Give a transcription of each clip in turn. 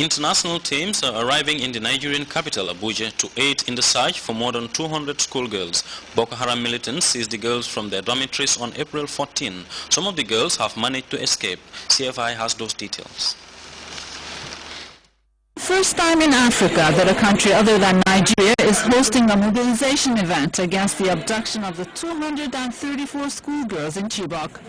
International teams are arriving in the Nigerian capital, Abuja, to aid in the search for more than 200 schoolgirls. Boko Haram militants seized the girls from their dormitories on April 14. Some of the girls have managed to escape. CFI has those details. First time in Africa that a country other than Nigeria is hosting a mobilization event against the abduction of the 234 schoolgirls in Chibok.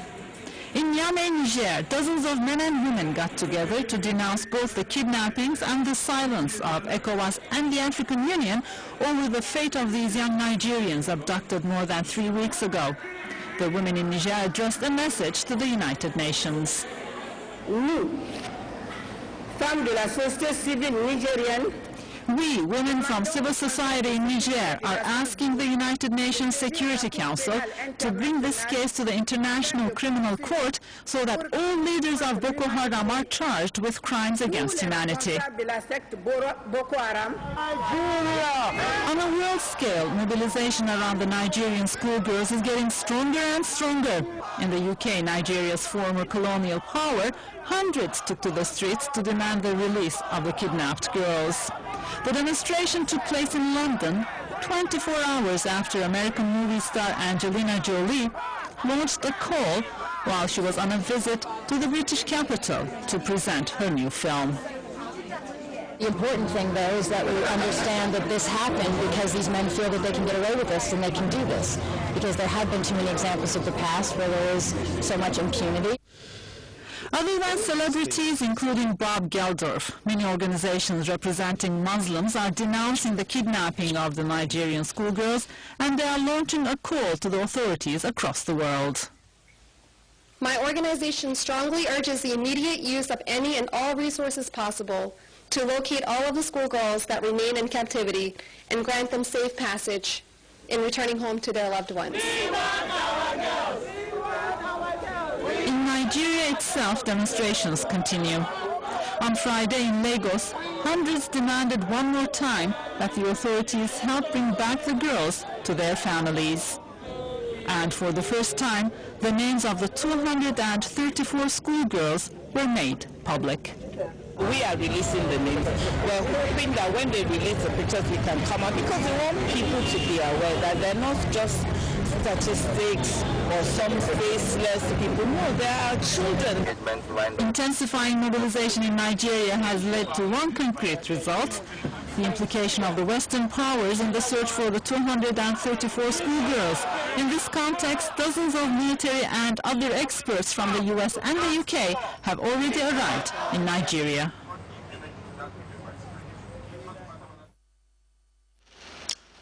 In Niamey, Niger, dozens of men and women got together to denounce both the kidnappings and the silence of ECOWAS and the African Union over the fate of these young Nigerians abducted more than 3 weeks ago. The women in Niger addressed a message to the United Nations. We, women from civil society in Niger, are asking the United Nations Security Council to bring this case to the International Criminal Court so that all leaders of Boko Haram are charged with crimes against humanity. On a world scale, mobilization around the Nigerian schoolgirls is getting stronger and stronger. In the UK, Nigeria's former colonial power, hundreds took to the streets to demand the release of the kidnapped girls. The demonstration took place in London 24 hours after American movie star Angelina Jolie launched a call while she was on a visit to the British capital to present her new film. The important thing, though, is that we understand that this happened because these men feel that they can get away with this and they can do this, because there have been too many examples of the past where there is so much impunity. Other than celebrities, including Bob Geldorf, many organizations representing Muslims are denouncing the kidnapping of the Nigerian schoolgirls, and they are launching a call to the authorities across the world. My organization strongly urges the immediate use of any and all resources possible to locate all of the schoolgirls that remain in captivity and grant them safe passage in returning home to their loved ones. In Nigeria itself, demonstrations continue. On Friday in Lagos, hundreds demanded one more time that the authorities help bring back the girls to their families. And for the first time, the names of the 234 schoolgirls were made public. We are releasing the names. We're hoping that when they release the pictures, we can come out, because we want people to be aware that they're not just statistics or some faceless people. No, they are children. Intensifying mobilization in Nigeria has led to one concrete result: the implication of the Western powers in the search for the 234 schoolgirls. In this context, dozens of military and other experts from the US and the UK have already arrived in Nigeria.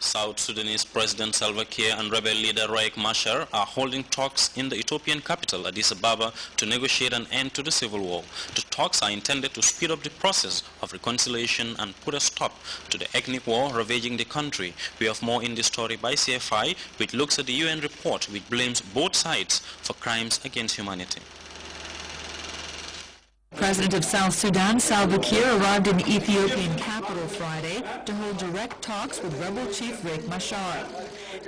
South Sudanese President Salva Kiir and rebel leader Riek Machar are holding talks in the Ethiopian capital, Addis Ababa, to negotiate an end to the civil war. The talks are intended to speed up the process of reconciliation and put a stop to the ethnic war ravaging the country. We have more in this story by CFI, which looks at the UN report which blames both sides for crimes against humanity. President of South Sudan, Salva Kiir, arrived in the Ethiopian capital Friday to hold direct talks with rebel chief Riek Machar.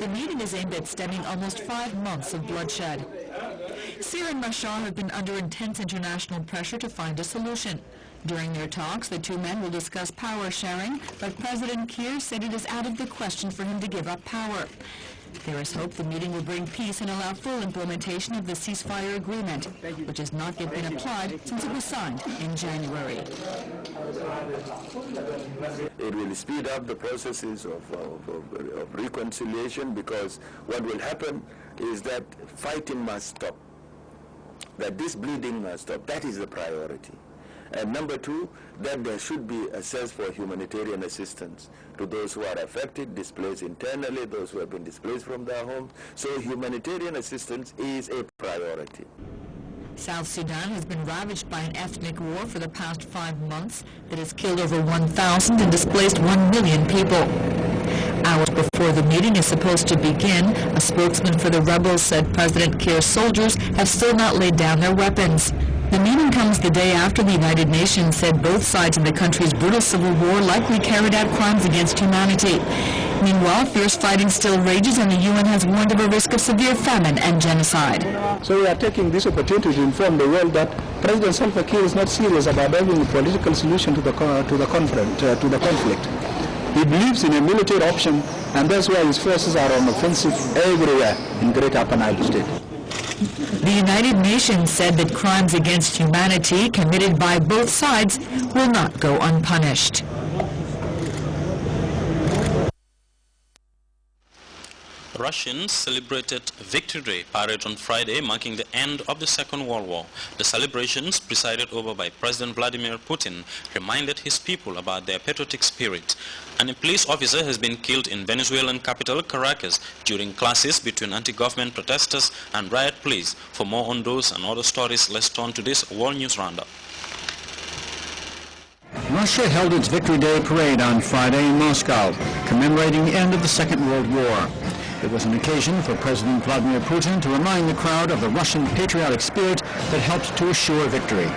The meeting is aimed at stemming almost 5 months of bloodshed. Kiir and Machar have been under intense international pressure to find a solution. During their talks, the two men will discuss power sharing, but President Kiir said it is out of the question for him to give up power. There is hope the meeting will bring peace and allow full implementation of the ceasefire agreement, which has not yet been applied since it was signed in January. It will speed up the processes of reconciliation, because what will happen is that fighting must stop, that this bleeding must stop. That is the priority. And number two, that there should be a sense for humanitarian assistance to those who are affected, displaced internally, those who have been displaced from their homes. So humanitarian assistance is a priority. South Sudan has been ravaged by an ethnic war for the past 5 months that has killed over 1,000 and displaced 1 million people. Hours before the meeting is supposed to begin, a spokesman for the rebels said President Kiir's soldiers have still not laid down their weapons. The meeting comes the day after the United Nations said both sides in the country's brutal civil war likely carried out crimes against humanity. Meanwhile, fierce fighting still rages and the UN has warned of a risk of severe famine and genocide. So we are taking this opportunity to inform the world that President Salva Kiir is not serious about having a political solution to the conflict. He believes in a military option, and that's why his forces are on offensive everywhere in Greater Upper Nile State. The United Nations said that crimes against humanity committed by both sides will not go unpunished. Russians celebrated Victory Day parade on Friday, marking the end of the Second World War. The celebrations, presided over by President Vladimir Putin, reminded his people about their patriotic spirit. And a police officer has been killed in Venezuelan capital Caracas during clashes between anti-government protesters and riot police. For more on those and other stories, let's turn to this World News Roundup. Russia held its Victory Day parade on Friday in Moscow, commemorating the end of the Second World War. It was an occasion for President Vladimir Putin to remind the crowd of the Russian patriotic spirit that helped to assure victory.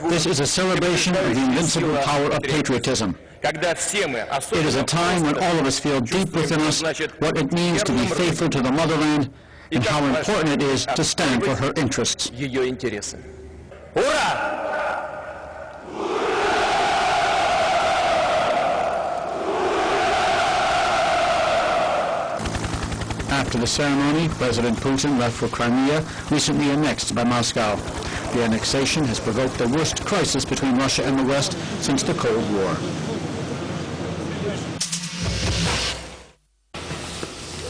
This is a celebration of the invincible power of patriotism. It is a time when all of us feel deep within us what it means to be faithful to the motherland and how important it is to stand for her interests. After the ceremony, President Putin left for Crimea, recently annexed by Moscow. The annexation has provoked the worst crisis between Russia and the West since the Cold War.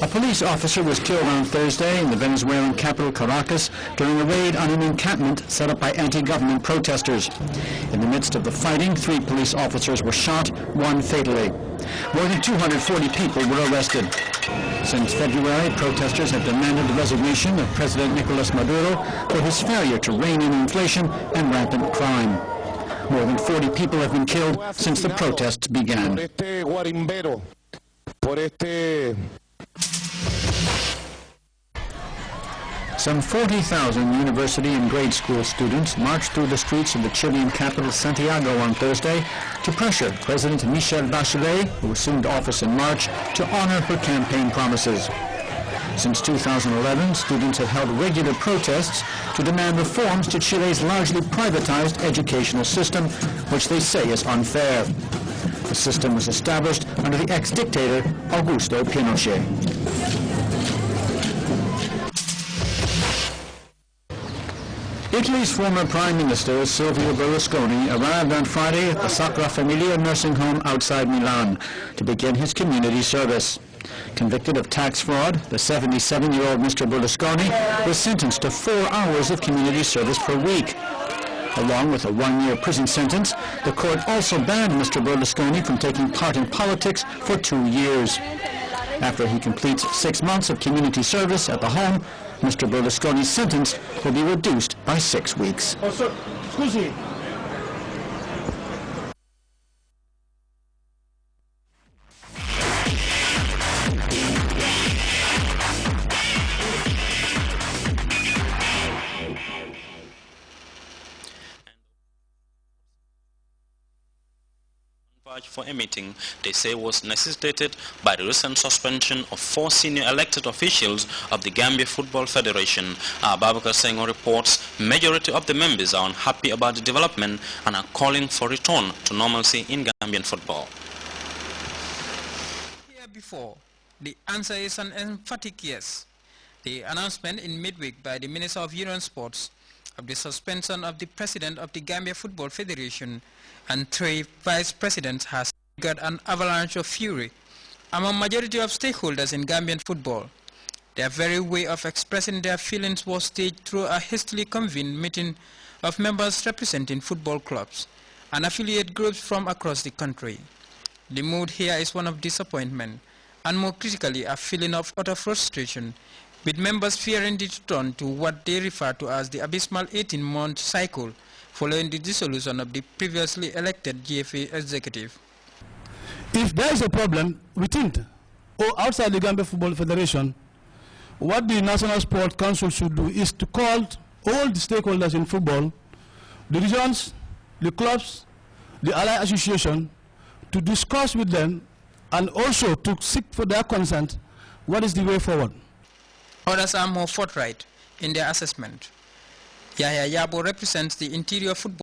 A police officer was killed on Thursday in the Venezuelan capital Caracas during a raid on an encampment set up by anti-government protesters. In the midst of the fighting, 3 police officers were shot, 1 fatally. More than 240 people were arrested. Since February, protesters have demanded the resignation of President Nicolas Maduro for his failure to rein in inflation and rampant crime. More than 40 people have been killed since the protests began. Some 40,000 university and grade school students marched through the streets of the Chilean capital Santiago on Thursday to pressure President Michelle Bachelet, who assumed office in March, to honor her campaign promises. Since 2011, students have held regular protests to demand reforms to Chile's largely privatized educational system, which they say is unfair. The system was established under the ex-dictator Augusto Pinochet. Italy's former Prime Minister Silvio Berlusconi arrived on Friday at the Sacra Famiglia nursing home outside Milan to begin his community service. Convicted of tax fraud, the 77-year-old Mr. Berlusconi was sentenced to 4 hours of community service per week. Along with a 1-year prison sentence, the court also banned Mr. Berlusconi from taking part in politics for 2 years. After he completes 6 months of community service at the home, Mr. Berlusconi's sentence will be reduced by 6 weeks. For a meeting they say was necessitated by the recent suspension of 4 senior elected officials of the Gambia Football Federation. Babakar Senghor reports majority of the members are unhappy about the development and are calling for return to normalcy in Gambian football. Here before, the answer is an emphatic yes. The announcement in midweek by the Minister of Youth and Sports of the suspension of the President of the Gambia Football Federation and 3 vice presidents has triggered an avalanche of fury among majority of stakeholders in Gambian football. Their very way of expressing their feelings was staged through a hastily convened meeting of members representing football clubs and affiliate groups from across the country. The mood here is one of disappointment and more critically a feeling of utter frustration, with members fearing the return to what they refer to as the abysmal 18-month cycle following the dissolution of the previously elected GFA executive. If there is a problem within or outside the Gambia Football Federation, what the National Sport Council should do is to call all the stakeholders in football, the regions, the clubs, the Allied Association, to discuss with them and also to seek for their consent what is the way forward. Others are more forthright in their assessment. Yahya Yabo represents the Interior Football